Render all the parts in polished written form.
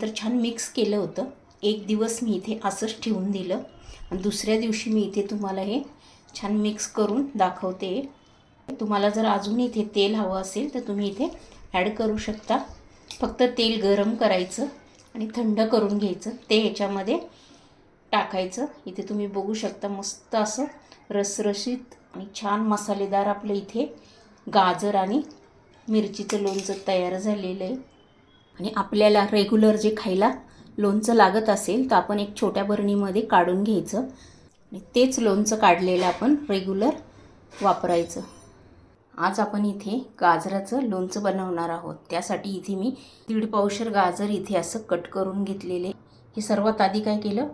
त्यानंतर छान मिक्स केलं होतं. एक दिवस मी इथे असंच ठेवून दिलं आणि दुसऱ्या दिवशी मी इथे तुम्हाला हे छान मिक्स करून दाखवते. तुम्हाला जर अजून इथे तेल हवं असेल तर तुम्ही इथे ॲड करू शकता. फक्त तेल गरम करायचं आणि थंड करून घ्यायचं, ते ह्याच्यामध्ये टाकायचं. इथे तुम्ही बघू शकता मस्त असं रसरशीत आणि छान मसालेदार आपलं इथे गाजर आणि मिरचीचं लोणचं तयार झालेलं आहे. आणि आपल्याला रेग्युलर जे खायला लोणचं लागत असेल तर आपण एक छोट्या बरणीमध्ये काढून घ्यायचं आणि तेच लोणचं काढलेलं आपण रेग्युलर वापरायचं. आज आपण इथे गाजराचं लोणचं बनवणार आहोत. त्यासाठी इथे मी 1.5 पावशर गाजर इथे असं कट करून घेतलेले. हे सर्वात आधी काय केलं,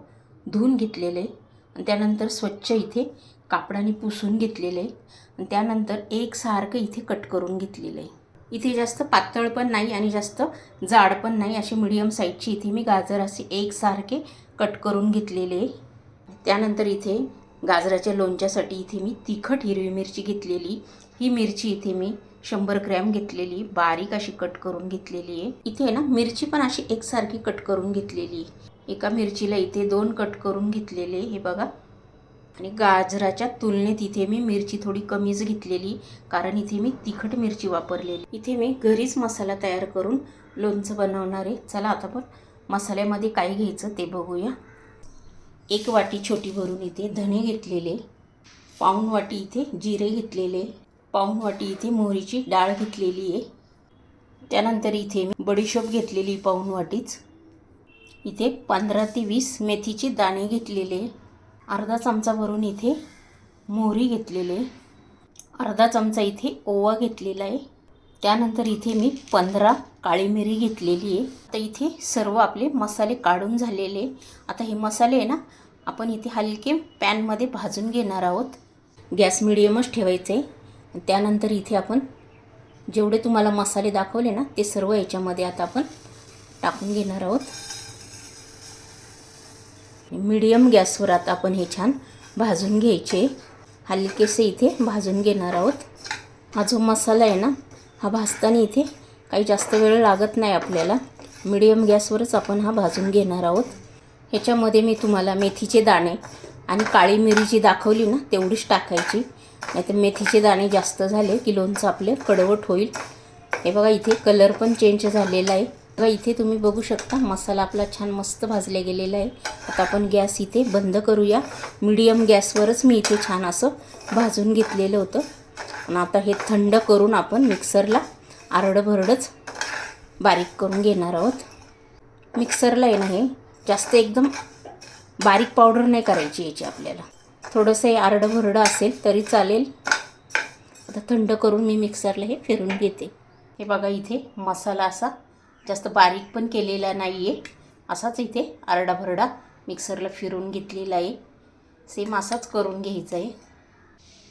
धुवून घेतलेले आणि त्यानंतर स्वच्छ इथे कापडाने पुसून घेतलेले आणि त्यानंतर एकसारखं इथे कट करून घेतलेलं आहे. इथे जास्त पातळ पण नाही आणि जास्त जाड पण नाही, अशी मीडियम साईजची इथे मी गाजर असे एकसारखे कट करून घेतलेले. त्यानंतर इथे गाजराच्या लोणच्यासाठी इथे मी तिखट हिरवी मिरची घेतलेली. ही मिरची इथे मी 100 ग्रॅम घेतलेली, बारीक अशी कट करून घेतलेली आहे. इथे ना मिरची पण अशी एकसारखी कट करून घेतलेली. एका मिरचीला इथे 2 कट करून घेतलेले, हे बघा. आणि गाजराच्या तुलनेत इथे मी मिरची थोडी कमीच घेतलेली, कारण इथे मी तिखट मिरची वापरलेली. इथे मी घरीच मसाला तयार करून लोणचं बनवणार आहे. चला आता आपण मसाल्यामध्ये काय घ्यायचं ते बघूया. 1 वाटी छोटी भरून इथे धणे घेतलेले, पाऊण वाटी इथे जिरे घेतलेले, पाऊण वाटी इथे मोहरीची डाळ घेतलेली आहे. त्यानंतर इथे मी बडीशोप घेतलेली पाऊण वाटीच. इथे 15 ते 20 मेथीचे दाणे घेतलेले, अर्धा चमचा भरून इथे मोहरी घेतलेले, अर्धा चमचा इथे ओवा घेतलेला आहे. त्यानंतर इथे मी 15 काळी मिरी घेतलेली आहे. आता इथे सर्व आपले मसाले काढून झालेले. आता हे मसाले आहे ना आपण इथे हलके पॅनमध्ये भाजून घेणार आहोत. गॅस मिडियमच ठेवायचं आहे. त्यानंतर इथे आपण जेवढे तुम्हाला मसाले दाखवले ना ते सर्व याच्यामध्ये आता आपण टाकून घेणार आहोत. मीडियम गॅसवर आता आपण हे छान भाजून घ्यायचे, हलकेसे इथे भाजून घेणार आहोत. हा जो मसाला आहे ना हा भाजताना इथे काही जास्त वेळ लागत नाही आपल्याला. मीडियम गॅसवरच आपण हा भाजून घेणार आहोत. ह्याच्यामध्ये मी तुम्हाला मेथीचे दाणे आणि काळी मिरी जी दाखवली ना तेवढीच टाकायची, नाहीतर मेथीचे दाणे जास्त झाले की लोणचं आपले कडवट होईल. हे बघा इथे कलर पण चेंज झालेला आहे. बघा इथे तुम्ही बघू शकता मसाला आपला छान मस्त भाजला गेलेला आहे. आता आपण गॅस इथे बंद करूया. मीडियम गॅसवरच मी इथे छान असं भाजून घेतलेलं होतं. आणि आता हे थंड करून आपण मिक्सरला आरडभरडच बारीक करून घेणार आहोत. मिक्सरला आहे ना हे जास्त एकदम बारीक पावडर नाही करायची याची आपल्याला, थोडंसं हे आरडभरडं असेल तरी चालेल. आता थंड करून मी मिक्सरला हे फिरून घेते. हे बघा इथे मसाला असा जास्त बारीक पण केलेला नाही आहे, असाच इथे आरडाभरडा मिक्सरला फिरून घेतलेला आहे. सेम असाच करून घ्यायचा आहे.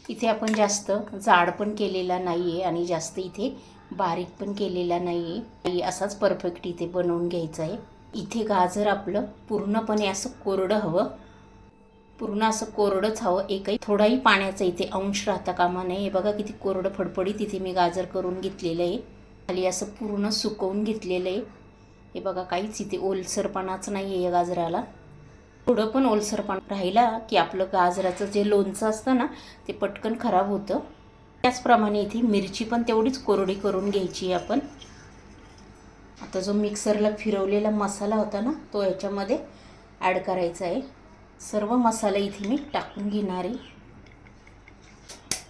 इथे आपण जास्त जाड पण केलेला नाही आहे आणि जास्त इथे बारीक पण केलेला नाही आहे. असाच परफेक्ट इथे बनवून घ्यायचा आहे. इथे गाजर आपलं पूर्णपणे असं कोरडं हवं, पूर्ण असं कोरडंच हवं. एकही थोडाही पाण्याचा इथे अंश राहता कामा नये. हे बघा किती कोरडं फडफडीत इथे मी गाजर करून घेतलेलं आहे. खाली असं पूर्ण सुकवून घेतलेलं आहे. हे बघा काहीच इथे ओलसरपणाच नाही आहे या गाजराला. थोडं पण ओलसरपणा राहिला की आपलं गाजराचं जे लोणचं असतं ना ते पटकन खराब होतं. त्याचप्रमाणे इथे मिरची पण तेवढीच कोरडी करून घ्यायची आहे आपण. आता जो मिक्सरला फिरवलेला मसाला होता ना तो याच्यामध्ये ॲड करायचा आहे. सर्व मसाला इथे मी टाकून घेणार आहे.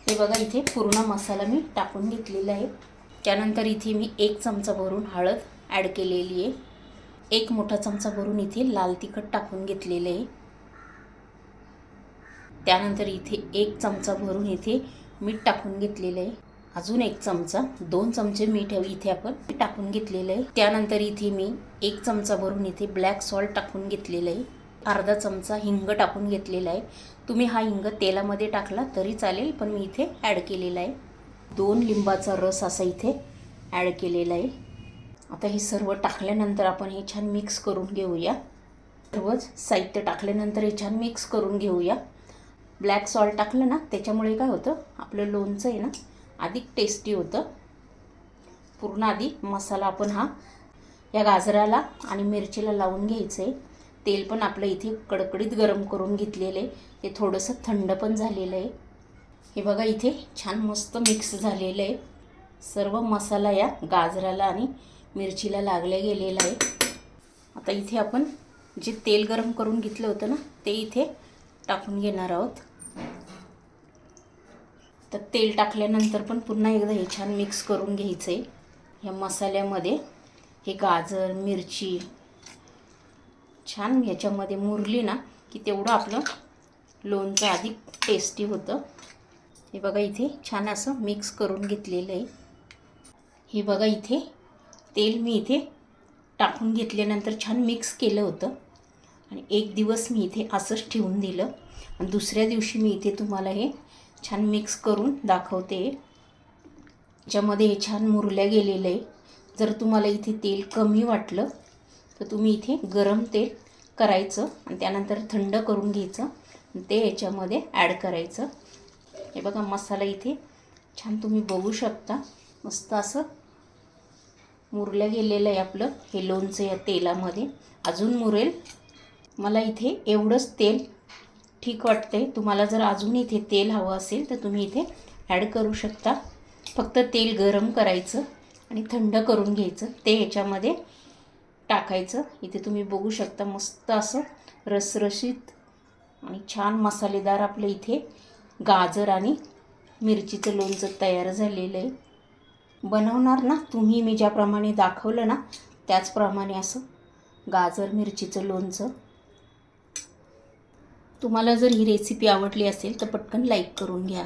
हे बघा इथे पूर्ण मसाला मी टाकून घेतलेला आहे. त्यानंतर इथे मी 1 चमचा भरून हळद ॲड केलेली आहे. 1 मोठा चमचा भरून इथे लाल तिखट टाकून घेतलेलं आहे. त्यानंतर इथे 1 चमचा भरून इथे मीठ टाकून घेतलेलं आहे. अजून 1 चमचा, 2 चमचे मीठ इथे आपण टाकून घेतलेलं आहे. त्यानंतर इथे मी 1 चमचा भरून इथे ब्लॅक सॉल्ट टाकून घेतलेलं आहे. अर्धा चमचा हिंग टाकून घेतलेला आहे. तुम्ही हा हिंग तेलामध्ये टाकला तरी चालेल, पण मी इथे ॲड केलेला आहे. 2 लिंबाचा रस असा इथे ॲड केलेला आहे. आता हे सर्व टाकल्यानंतर आपण हे छान मिक्स करून घेऊया. सर्वच साहित्य टाकल्यानंतर हे छान मिक्स करून घेऊया. ब्लॅक सॉल्ट टाकलं ना त्याच्यामुळे काय होतं आपलं लोणचं आहे ना अधिक टेस्टी होतं. पूर्ण आधी मसाला आपण हा या गाजराला आणि मिरचीला लावून घ्यायचं आहे. तेल पण आपलं इथे कडकडीत गरम करून घेतलेलं आहे. ते थोडंसं थंड पण झालेलं आहे. हे बघा इथे छान मस्त मिक्स झालेलं आहे. सर्व मसाला या गाजराला आणि मिरचीला लागला गेलेला आहे. आता इथे आपण जे तेल गरम करून घेतलं होतं ना ते इथे टाकून घेणार आहोत. तर तेल टाकल्यानंतर पण पुन्हा एकदा हे छान मिक्स करून घ्यायचं आहे. ह्या मसाल्यामध्ये हे गाजर मिरची छान याच्यामध्ये मुरली ना की तेवढं आपलं लोणचं अधिक टेस्टी होतं. हे बघा इथे छान असं मिक्स करून घेतलेलं आहे. हे बघा इथे तेल मी इथे टाकून घेतल्यानंतर छान मिक्स केलं होतं आणि एक दिवस मी इथे असंच ठेवून दिलं आणि दुसऱ्या दिवशी मी इथे तुम्हाला हे छान मिक्स करून दाखवते. याच्यामध्ये हे छान मुरल्या गेलेलं आहे. जर तुम्हाला इथे तेल कमी वाटलं तर तुम्ही इथे गरम तेल करायचं आणि त्यानंतर थंड करून घ्यायचं आणि ते याच्यामध्ये ॲड करायचं. हे बघा मसाला इथे छान तुम्ही बघू शकता मस्त असं मुरलं गेलेलं आहे आपलं हे लोणचं या तेलामध्ये. अजून मुरेल. मला इथे एवढंच तेल ठीक वाटतंय. तुम्हाला जर अजून इथे तेल हवं असेल तर तुम्ही इथे ॲड करू शकता. फक्त तेल गरम करायचं आणि थंड करून घ्यायचं ते याच्यामध्ये टाकायचं. इथे तुम्ही बघू शकता मस्त असं रसरशीत आणि छान मसालेदार आपलं इथे गाजर आणि मिरचीचं लोणचं तयार झालेलं आहे. बनवणार ना तुम्ही मी ज्याप्रमाणे दाखवलं ना त्याचप्रमाणे असं गाजर मिरचीचं लोणचं. तुम्हाला जर ही रेसिपी आवडली असेल तर पटकन लाईक करून घ्या.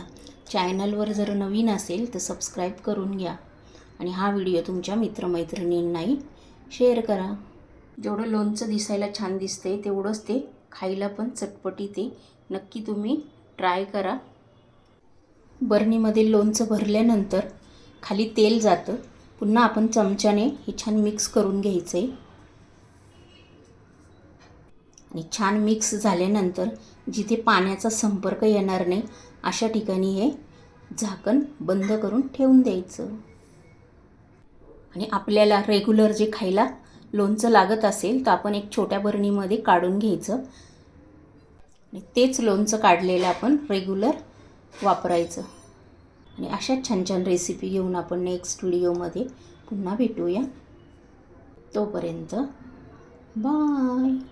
चॅनलवर जर नवीन असेल तर सबस्क्राईब करून घ्या आणि हा व्हिडिओ तुमच्या मित्रमैत्रिणींनाही शेअर करा. जेवढं लोणचं दिसायला छान दिसते तेवढंच ते खायला पण चटपटीत आहे. नक्की तुम्ही ट्राय करा. बरणीमध्ये लोणचं भरल्यानंतर खाली तेल जातं. पुन्हा आपण चमच्याने हे छान मिक्स करून घ्यायचं आहे आणि छान मिक्स झाल्यानंतर जिथे पाण्याचा संपर्क येणार नाही अशा ठिकाणी हे झाकण बंद करून ठेवून द्यायचं. आणि आपल्याला रेग्युलर जे खायला लोणचं लागत असेल तर आपण एक छोट्या बरणीमध्ये काढून घ्यायचं आणि तेच लोणचं काढलेलं आपण रेग्युलर वापरायचं. आणि अशाच छान छान रेसिपी घेऊन आपण नेक्स्ट व्हिडिओमध्ये पुन्हा भेटूया. तोपर्यंत बाय.